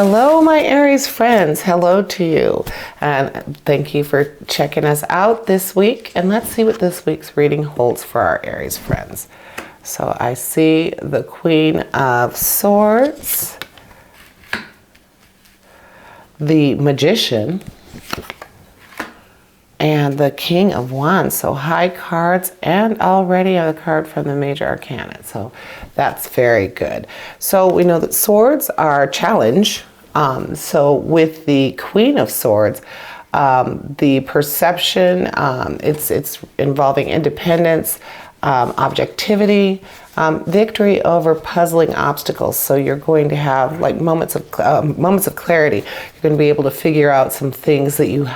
Hello, my Aries friends. Hello to you. And thank you for checking us out this week. And let's see what this week's reading holds for our Aries friends. So I see the Queen of Swords, the Magician, and the King of Wands. So high cards, and already a card from the Major Arcana. So that's very good. So we know that swords are a challenge. So with the Queen of Swords, the perception, it's involving independence, objectivity, victory over puzzling obstacles. So you're going to have like moments of clarity. You're going to be able to figure out some things that you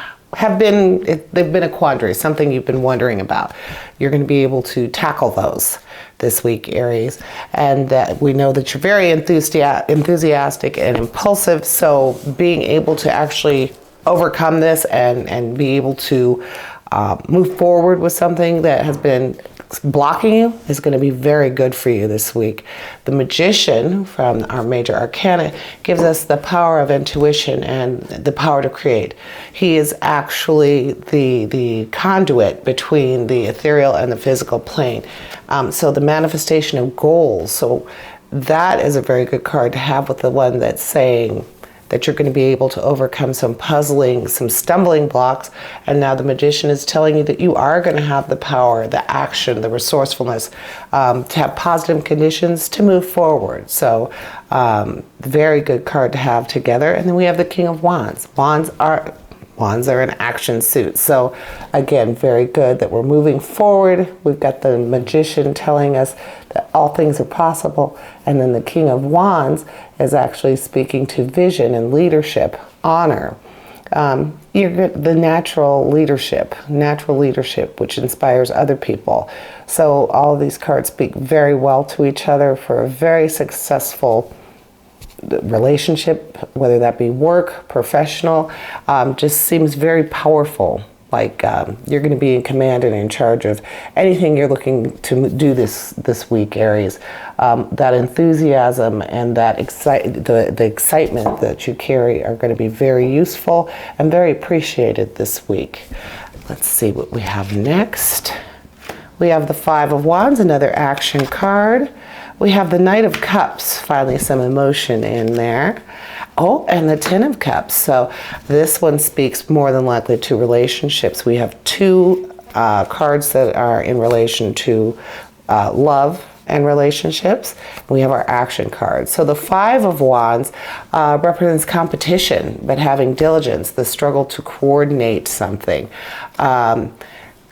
they've been a quandary, something you've been wondering about. You're going to be able to tackle those this week, Aries. And we know that you're very enthusiastic and impulsive. So being able to actually overcome this and be able to move forward with something that has been blocking you is going to be very good for you this week. The Magician from our Major Arcana gives us the power of intuition and the power to create. He is actually the conduit between the ethereal and the physical plane. So the manifestation of goals. So that is a very good card to have with the one that's saying that you're going to be able to overcome some puzzling, some stumbling blocks. And now the Magician is telling you that you are going to have the power, the action, the resourcefulness to have positive conditions to move forward. So very good card to have together. And then we have the King of Wands. Wands are an action suit. So again, very good that we're moving forward. We've got the Magician telling us that all things are possible. And then the King of Wands is actually speaking to vision and leadership, honor. You're the natural leadership, which inspires other people. So all of these cards speak very well to each other for a very successful relationship, whether that be work, professional, just seems very powerful. Like you're going to be in command and in charge of anything you're looking to do this week, Aries. That enthusiasm and that the excitement that you carry are going to be very useful and very appreciated this week. Let's see what we have next. We have the Five of Wands, another action card. We have the Knight of Cups, finally some emotion in there. Oh, and the Ten of Cups. So this one speaks more than likely to relationships. We have two cards that are in relation to love and relationships. We have our action cards. So the Five of Wands represents competition, but having diligence, the struggle to coordinate something.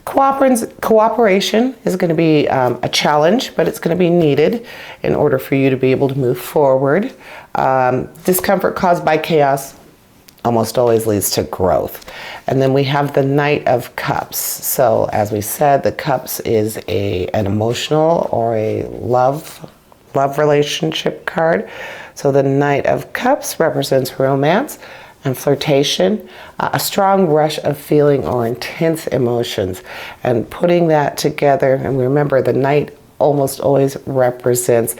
Cooperation is going to be a challenge, but it's going to be needed in order for you to be able to move forward. Discomfort caused by chaos almost always leads to growth. And then we have the Knight of Cups. So as we said, the Cups is an emotional or a love relationship card. So the Knight of Cups represents romance and flirtation, a strong rush of feeling or intense emotions, and putting that together. And remember, the Knight almost always represents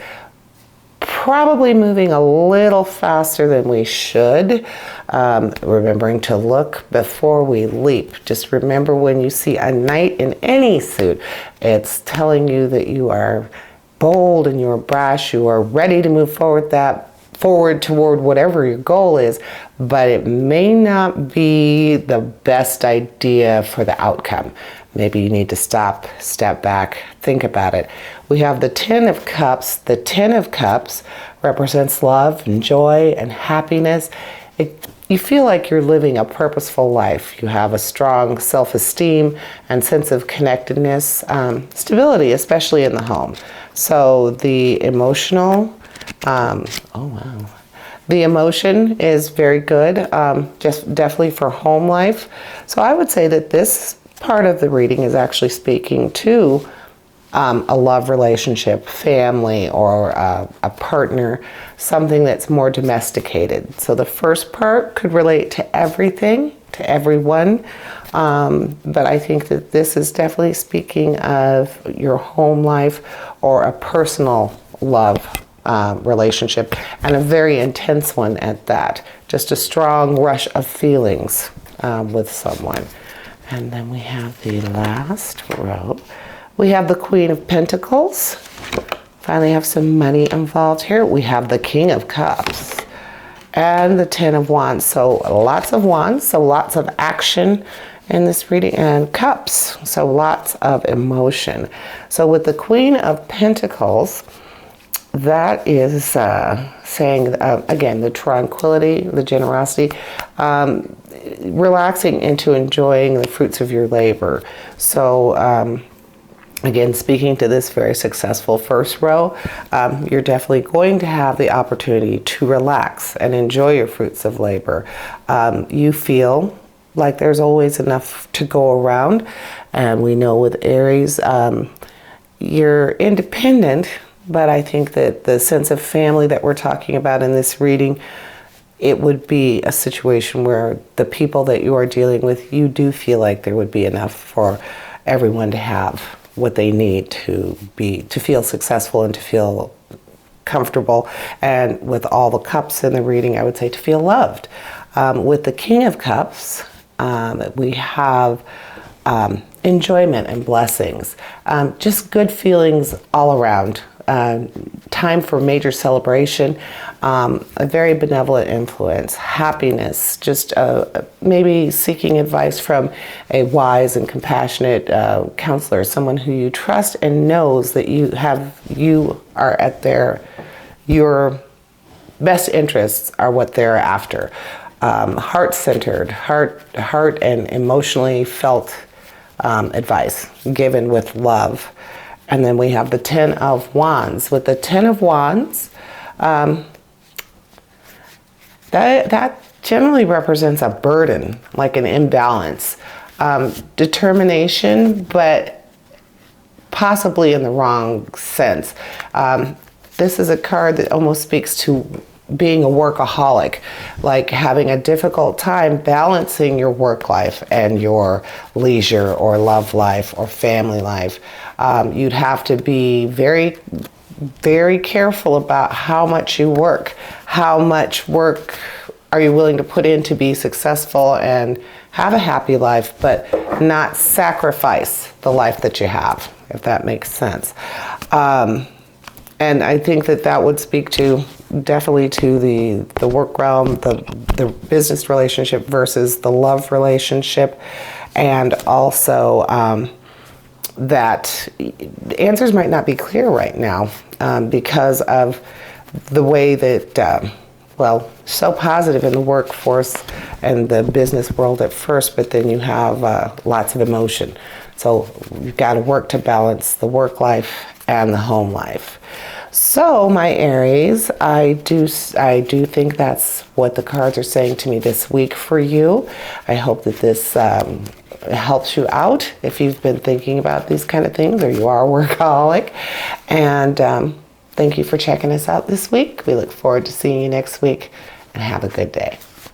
probably moving a little faster than we should, remembering to look before we leap. Just remember, when you see a knight in any suit, it's telling you that you are bold and you are brash, you are ready to move forward toward whatever your goal is, but it may not be the best idea for the outcome. Maybe you need to stop, step back, think about it. We have the Ten of Cups. The Ten of Cups represents love and joy and happiness. You feel like you're living a purposeful life. You have a strong self-esteem and sense of connectedness, stability, especially in the home. So the emotional, the emotion is very good, just definitely for home life. So I would say that this part of the reading is actually speaking to a love relationship, family, or a partner, something that's more domesticated. So the first part could relate to everything, to everyone, but I think that this is definitely speaking of your home life or a personal love relationship, and a very intense one at that. Just a strong rush of feelings with someone. And then we have the last row. We have the Queen of Pentacles. Finally have some money involved here. We have the King of Cups and the Ten of Wands. So lots of wands, so lots of action in this reading, and cups, so lots of emotion. So with the Queen of Pentacles, that is saying, again, the tranquility, the generosity, relaxing into enjoying the fruits of your labor. So again, speaking to this very successful first row, you're definitely going to have the opportunity to relax and enjoy your fruits of labor. You feel like there's always enough to go around. And we know with Aries, you're independent, but I think that the sense of family that we're talking about in this reading, it would be a situation where the people that you are dealing with, you do feel like there would be enough for everyone to have what they need to feel successful and to feel comfortable. And with all the cups in the reading, I would say to feel loved. With the King of Cups, we have enjoyment and blessings, just good feelings all around. Time for major celebration, a very benevolent influence, happiness, just maybe seeking advice from a wise and compassionate counselor, someone who you trust and knows that you are at your best interests are what they're after. Heart-centered, heart and emotionally felt advice given with love. And then we have the Ten of Wands. With the Ten of Wands, that generally represents a burden, like an imbalance. Determination, but possibly in the wrong sense. This is a card that almost speaks to being a workaholic, like having a difficult time balancing your work life and your leisure or love life or family life. You'd have to be very, very careful about how much you work. How much work are you willing to put in to be successful and have a happy life, but not sacrifice the life that you have, if that makes sense. And I think that would speak to definitely to the work realm, the business relationship versus the love relationship, and also that answers might not be clear right now because of the way that, so positive in the workforce and the business world at first, but then you have lots of emotion. So you've got to work to balance the work life and the home life. So my Aries, I do think that's what the cards are saying to me this week for you. I hope that this helps you out if you've been thinking about these kind of things or you are a workaholic. And thank you for checking us out this week. We look forward to seeing you next week, and have a good day.